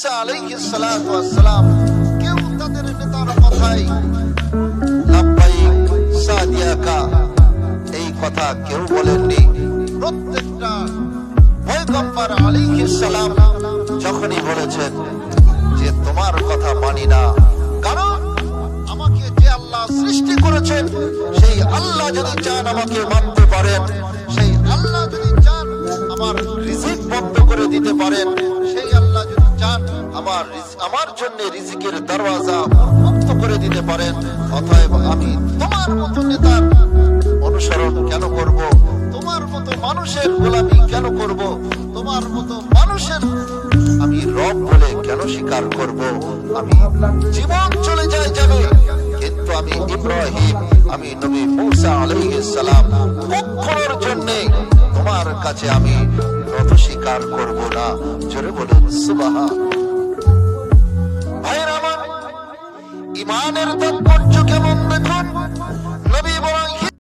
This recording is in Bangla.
আলাইহিস সালাতু ওয়াস সালাম কেউ তাদের নেতার কথাই লাব্বাইক সাদিয়াকা এই কথা কেউ বলেননি। প্রত্যেকটা পয়গম্বর আলাইহিস সালাম যখনই বলেছেন যে তোমার কথা মানি না, কারণ আমাকে যে আল্লাহ সৃষ্টি করেছেন সেই আল্লাহ যদি চান আমাকে মানতে পারেন, সেই আল্লাহ যদি চান আমার রিজিক বন্ধ করে দিতে পারেন, সেই আল্লাহ যদি চান আমার জন্য রিজিকের দরওয়াজা উন্মুক্ত করে দিতে পারেন, অতএব আমি তোমার মতো নেতার অনুসরণ কেন করব, তোমার মতো মানুষের গোলামি কেন করব, তোমার মতো মানুষের আমি রব বলে কেন স্বীকার করব। আমি জীবন চলে যায় যাবে, কিন্তু আমি ইব্রাহিম, আমি নবী মূসা আলাইহিস সালাম কখনোর জন্য তোমার কাছে আমি নত স্বীকার করব না। জোরে বলুন সুবহান। ভাইরা আমার, ঈমানের তাৎপর্য কেমন দেখুন।